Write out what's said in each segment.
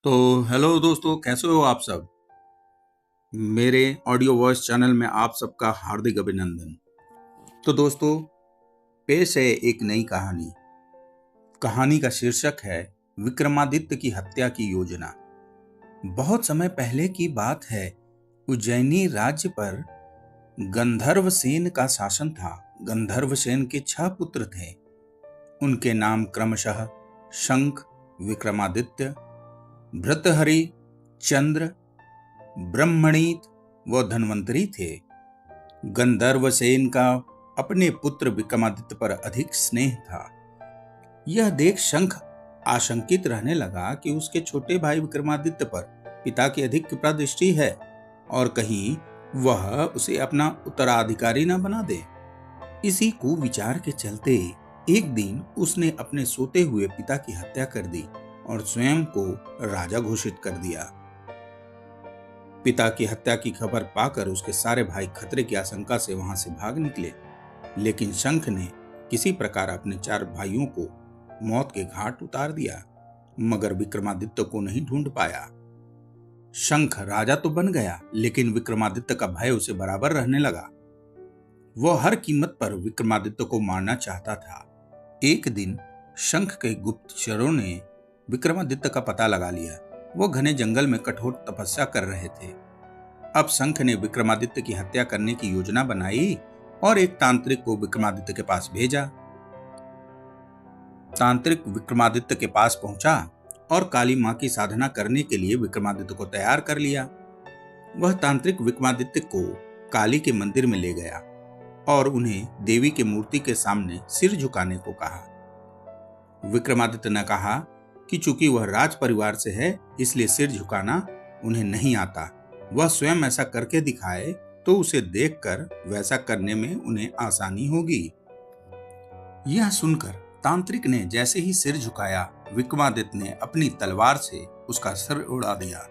तो हेलो दोस्तों, कैसे हो आप सब। मेरे ऑडियो वॉइस चैनल में आप सबका हार्दिक अभिनंदन। तो दोस्तों, पेश है एक नई कहानी। कहानी का शीर्षक है विक्रमादित्य की हत्या की योजना। बहुत समय पहले की बात है। उज्जैनी राज्य पर गंधर्वसेन का शासन था। गंधर्वसेन के 6 पुत्र थे। उनके नाम क्रमशः शंख, विक्रमादित्य, भृतहरि, चंद्र, ब्रह्मणीत व धन्वंतरी थे। गंधर्वसेन का अपने पुत्र विक्रमादित्य पर अधिक स्नेह था। यह देख शंख आशंकित रहने लगा कि उसके छोटे भाई विक्रमादित्य पर पिता की अधिक कृपा दृष्टि है और कहीं वह उसे अपना उत्तराधिकारी न बना दे। इसी कुविचार के चलते एक दिन उसने अपने सोते हुए पिता की हत्या कर दी और स्वयं को राजा घोषित कर दिया। पिता की हत्या की खबर पाकर उसके सारे भाई खतरे की आशंका से वहां से भाग निकले, लेकिन शंख ने किसी प्रकार अपने 4 भाइयों को मौत के घाट उतार दिया, मगर विक्रमादित्य को नहीं ढूंढ पाया। शंख राजा तो बन गया, लेकिन विक्रमादित्य का भय उसे बराबर रहने लगा। वह हर कीमत पर विक्रमादित्य को मारना चाहता था। एक दिन शंख के गुप्तचरों ने विक्रमादित्य का पता लगा लिया। वो घने जंगल में कठोर तपस्या कर रहे थे। अब शंख ने विक्रमादित्य की हत्या करने की योजना बनाई और एक तांत्रिक को विक्रमादित्य के पास भेजा। तांत्रिक विक्रमादित्य के पास पहुंचा और काली मां की साधना करने के लिए विक्रमादित्य को तैयार कर लिया। वह तांत्रिक विक्रमादित्य को काली के मंदिर में ले गया और उन्हें देवी की मूर्ति के सामने सिर झुकाने को कहा। विक्रमादित्य ने कहा कि चूंकि वह राज परिवार से है, इसलिए सिर झुकाना उन्हें नहीं आता। वह स्वयं ऐसा करके दिखाए तो उसे देखकर वैसा करने में उन्हें आसानी होगी। यह सुनकर तांत्रिक ने जैसे ही सिर झुकाया, विक्रमादित्य ने अपनी तलवार से उसका सिर उड़ा दिया।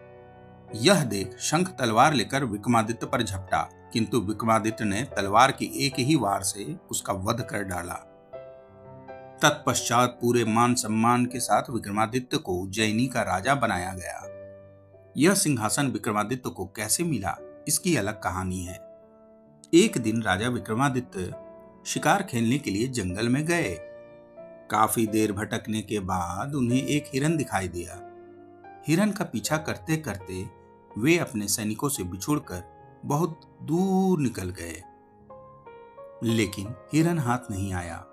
यह देख शंख तलवार लेकर विक्रमादित्य पर झपटा, किंतु विक्रमादित्य ने तलवार की एक ही वार से उसका वध कर डाला। तत्पश्चात पूरे मान सम्मान के साथ विक्रमादित्य को उज्जैनी का राजा बनाया गया। यह सिंहासन विक्रमादित्य को कैसे मिला, इसकी अलग कहानी है। एक दिन राजा विक्रमादित्य शिकार खेलने के लिए जंगल में गए। काफी देर भटकने के बाद उन्हें एक हिरन दिखाई दिया। हिरन का पीछा करते करते वे अपने सैनिकों से बिछुड़कर बहुत दूर निकल गए, लेकिन हिरन हाथ नहीं आया।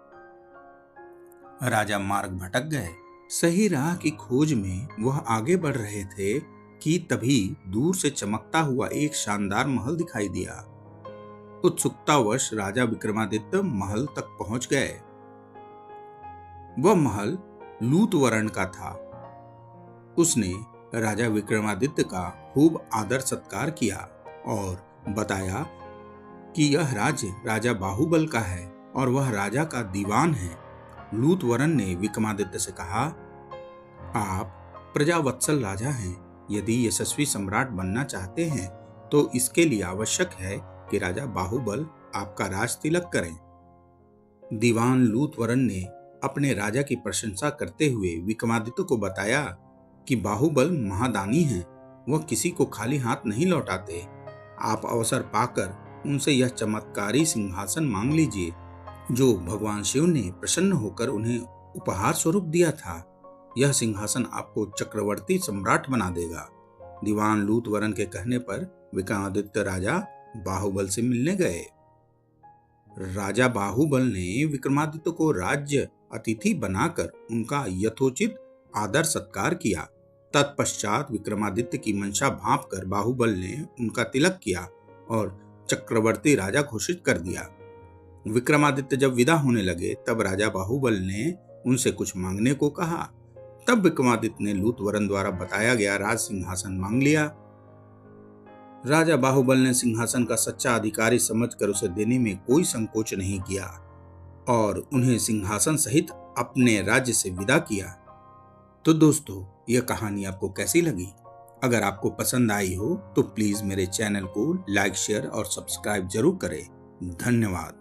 राजा मार्ग भटक गए। सही राह की खोज में वह आगे बढ़ रहे थे कि तभी दूर से चमकता हुआ एक शानदार महल दिखाई दिया। उत्सुकतावश राजा विक्रमादित्य महल तक पहुंच गए। वह महल लूत वर्ण का था। उसने राजा विक्रमादित्य का खूब आदर सत्कार किया और बताया कि यह राज्य राजा बाहुबल का है और वह राजा का दीवान है। लूत वर्ण ने विक्रमादित्य से कहा, आप प्रजावत्सल राजा हैं। यदि यशस्वी सम्राट बनना चाहते हैं तो इसके लिए आवश्यक है कि राजा बाहुबल आपका राज तिलक करें। दीवान लूत वर्ण ने अपने राजा की प्रशंसा करते हुए विक्रमादित्य को बताया कि बाहुबल महादानी हैं। वह किसी को खाली हाथ नहीं लौटाते। आप अवसर पाकर उनसे यह चमत्कारी सिंहासन मांग लीजिए जो भगवान शिव ने प्रसन्न होकर उन्हें उपहार स्वरूप दिया था। यह सिंहासन आपको चक्रवर्ती सम्राट बना देगा। दीवान लूत वर्ण के कहने पर विक्रमादित्य राजा बाहुबल से मिलने गए। राजा बाहुबल ने विक्रमादित्य को राज्य अतिथि बनाकर उनका यथोचित आदर सत्कार किया। तत्पश्चात विक्रमादित्य की मंशा भांपकर बाहुबल ने उनका तिलक किया और चक्रवर्ती राजा घोषित कर दिया। विक्रमादित्य जब विदा होने लगे तब राजा बाहुबल ने उनसे कुछ मांगने को कहा। तब विक्रमादित्य ने लूत वर्ण द्वारा बताया गया राज सिंहासन मांग लिया। राजा बाहुबल ने सिंहासन का सच्चा अधिकारी समझकर उसे देने में कोई संकोच नहीं किया और उन्हें सिंहासन सहित अपने राज्य से विदा किया। तो दोस्तों, यह कहानी आपको कैसी लगी? अगर आपको पसंद आई हो तो प्लीज मेरे चैनल को लाइक, शेयर और सब्सक्राइब जरूर करें। धन्यवाद।